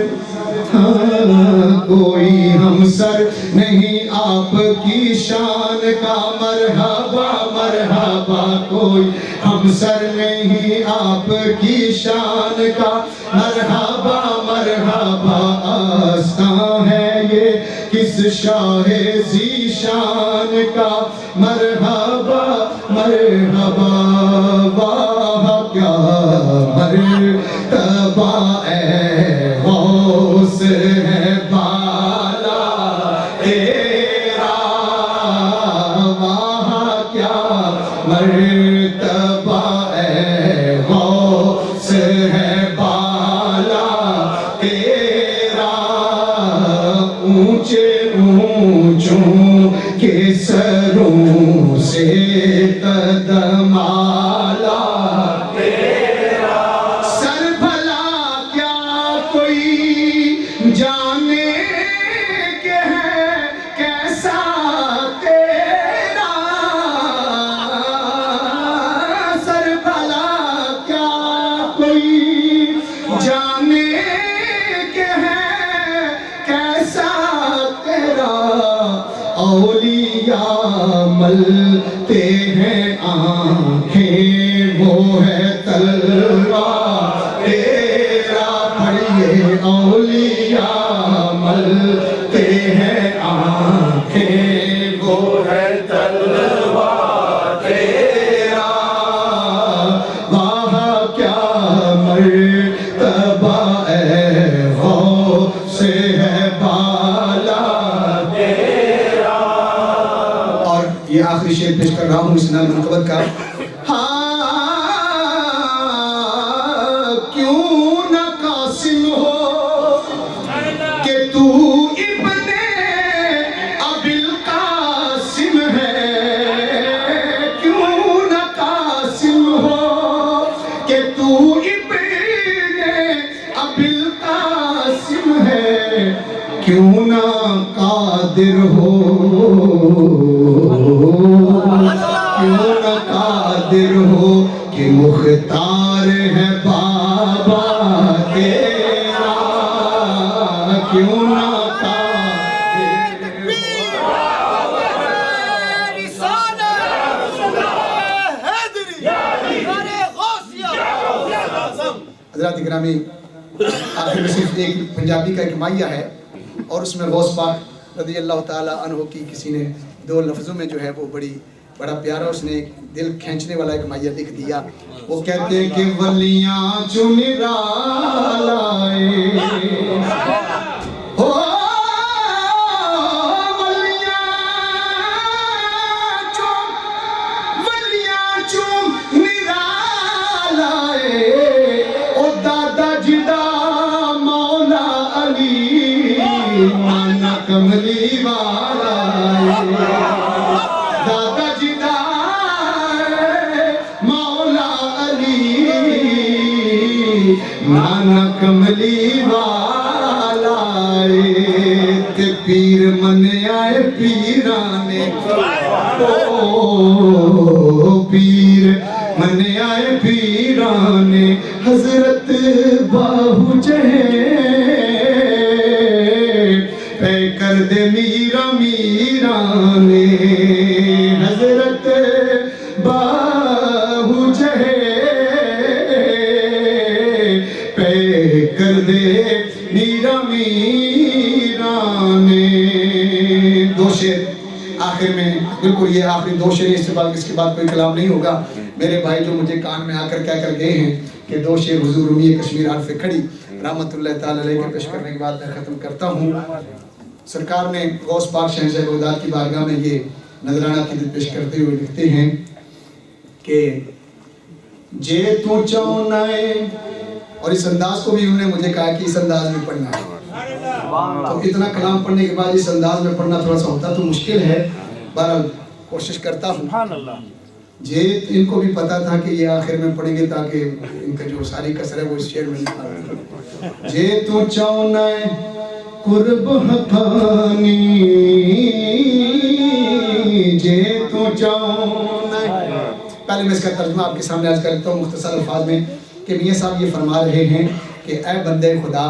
کوئی ہمسر نہیں آپ کی شان کا مرحبا مرحبا کوئی ہمسر نہیں آپ کی شان کا مرحبا مرحبا آستان ہے یہ کس شاہ ذی شان کا مرحبا مرحبا واہ کیا مرتبہ اے غوث ہے بالا تیرا واہ کیا مرتبہ اے غوث ہے بالا تیرا اونچے اونچوں کے سروں سے قدم آلا تیرا سر بھلا کیا کوئی جانے کہ ہے کیسا تیرا سر بھلا کیا کوئی جانے کہ ہے کیسا تیرا اولیاء ملتے ہیں آنکھیں وہ ہے تلوار تیرا پڑھیے اولیاء ملتے ہیں آنکھیں وہ ہے تلوار تیرا واہ کیا مرتبہ اے غوث ہے بالا تیرا اور یہ آخری شعر پیش کر رہا ہوں اس نام منقبت کا کیوں نہ قاسم ہو کہ تو ابن ابی القاسم ہے کیوں نہ قاسم ہو کہ تو ابن ابی القاسم ہے کیوں نہ قادر ہو کیوں نہ قادر ہو کہ مختار ہے بابا تیرا کیوں نہ قادر حضرات اکرامی آخر میں صرف ایک پنجابی کا ایک مائیہ ہے اور اس میں غوث پاک رضی اللہ تعالیٰ عنہ کی کسی نے دو لفظوں میں جو ہے وہ بڑا پیارا اس نے دل کھینچنے والا ایک مائیہ لکھ دیا وہ کہتے ہیں کہ ولیاں چن لائے کملی والا دادا جی دا مولا علی نانا کملی والا تے پیر من آئے پیرانے پیر من آئے پیرانے حضرت باہو جہے میرا میرانے حضرت باہو جہے پہ کر دے میرا میرانے. دو شعر آخر میں، بالکل یہ آخری دو شعر، اس کے بعد کوئی کلام نہیں ہوگا. میرے بھائی جو مجھے کان میں آ کر کہہ کر گئے ہیں کہ دو شعر حضور رومی کشمیر عارف کھڑی رحمت اللہ تعالی علیہ کے پیش کرنے کے بعد میں ختم کرتا ہوں. سرکار نے غوث پاک شہنشاہ بغداد کی بارگاہ میں یہ نذرانہ عقیدت پیش کرتے ہوئے لکھتے ہیں کہ جے تو چاہنا ہے، اور اس انداز کو بھی انہوں نے مجھے کہا کہ اس انداز میں پڑھنا ہے. تو اتنا کلام پڑھنے کے بعد اس انداز میں پڑھنا تھوڑا سا ہوتا تو مشکل ہے، بہرحال کوشش کرتا ہوں. جے ان کو بھی پتا تھا کہ یہ آخر میں پڑھیں گے تاکہ ان کا جو ساری کسر ہے وہ اس شعر میں نکال. جے تو چاہنا ہے قرب حقانی، جے تو چاہنا ہے. پہلے میں اس کا ترجمہ آپ کے سامنے عرض کر لیتا ہوں مختصر الفاظ میں کہ میاں صاحب یہ فرما رہے ہیں کہ اے بندے خدا،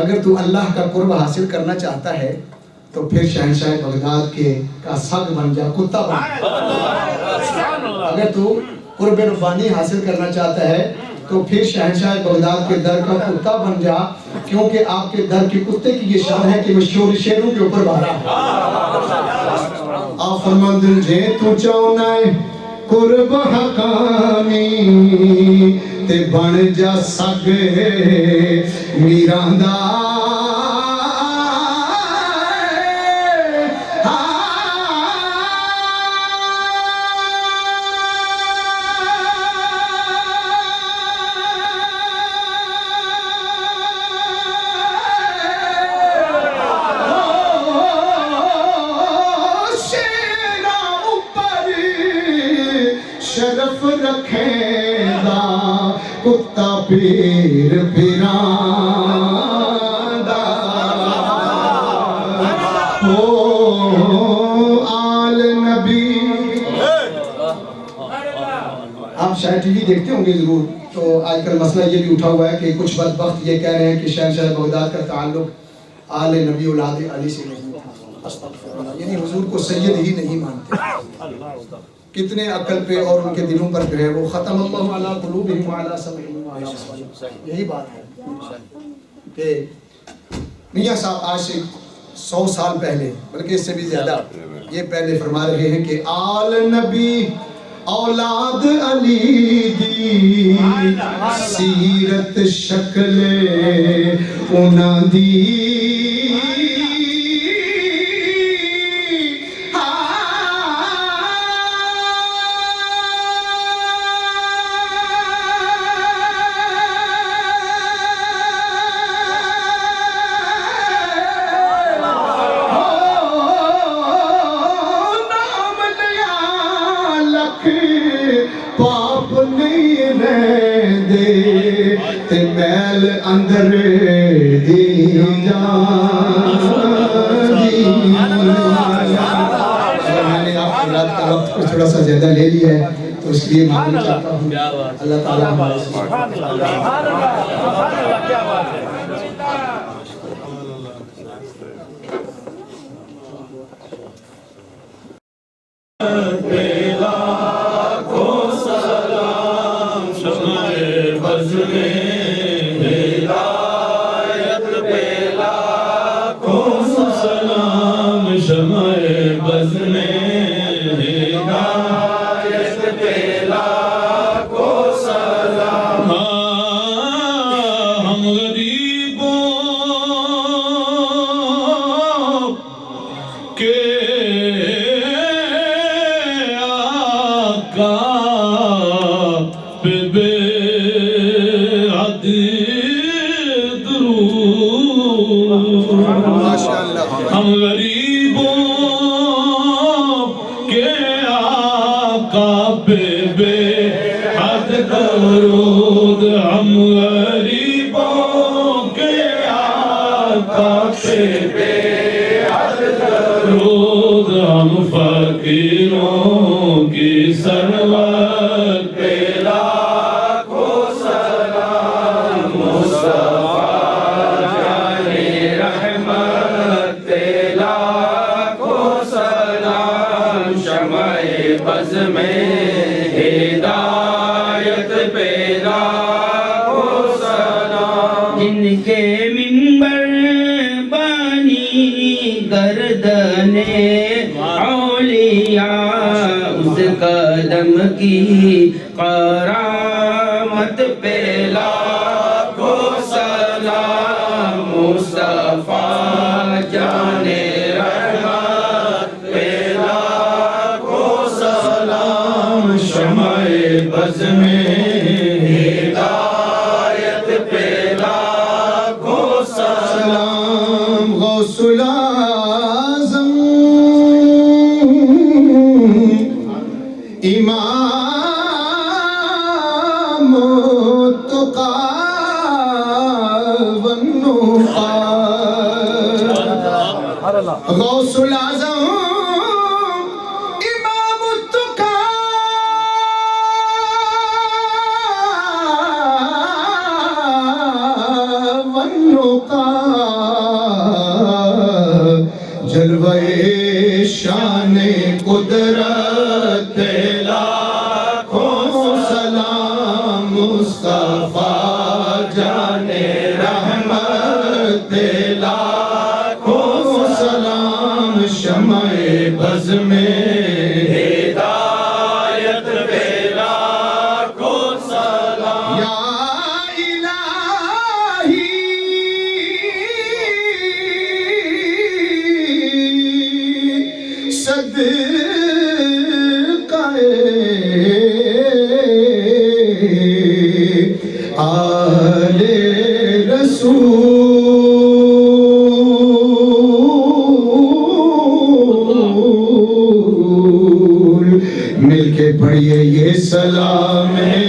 اگر تو اللہ کا قرب حاصل کرنا چاہتا ہے تو پھر شہنشاہ بغداد کا سگ بن جا، کتا بن جا. اگر تو قرب ربانی حاصل کرنا چاہتا ہے تو پھر شہنشاہ بغداد کے در کا کتا بن جا، کیونکہ آپ کے در کے کتے کی یہ شان ہے کہ مشہور شیروں کے اوپر بھارا. آپ فرماتے ہیں جے تو چاہنا ہے قرب حقانی تے بن جا سگ میران دا. شرف رکھے دا کتا پیر پیراندا او آل نبی. آپ شاید ٹی وی دیکھتے ہوں گے ضرور، تو آج کل مسئلہ یہ بھی اٹھا ہوا ہے کہ کچھ بدبخت یہ کہہ رہے ہیں کہ شہنشاہ بغداد کا تعلق آل نبی اولاد علی سے نہیں تھا. یعنی حضور کو سید ہی نہیں مانتے. کتنے عقل پہ اور ان کے دلوں پر جو ہے وہ ختم اللہ علی قلوبہم وعلی سمعہم وعلی ابصارہم. یہی بات ہے کہ میاں صاحب آج سے 100 سال پہلے بلکہ اس سے بھی زیادہ یہ پہلے فرما رہے ہیں کہ آل نبی اولاد علی دی سیرت شکل انہاں دی پاپ نہیں رہندے تے میل اندر دی جاندی. میں نے آپ کو رات کا وقت کچھ تھوڑا سا زیادہ لے لیا ہے تو اس لیے معلوم چاہتا ہوں. اللہ تعالیٰ ہمارے سبحان اللہ کیا بات ہے. ہم غریبوں کے آقا پہ بے حد درود، ہم غریبوں کے آقا پہ بے حد درود، ہم فقیروں کی سرور پہ لاکھوں سلام. مصطفیٰ جان رحمت تیلا ہدایت پہ لاکھوں سلام جن کے منبر بانی گردن اولیاء اس قدم کی کرامت پہ لاکھوں سلام مصطفیٰ جان رحمت پہ لاکھوں سلام شمع بز میں ہدایت پہ لاکھوں سلام غوث العظم امام التقى والنقى غوث العظم امام التقى والنقى جلوہ شان قدرت لاکھوں سلام مصطفیٰ جان رحمت لاکھوں سلام شمع بز میں ہدایت پہ لاکھوں سلام یا الہی صدقہ آل رسول مل کے پڑھیے یہ سلام ہے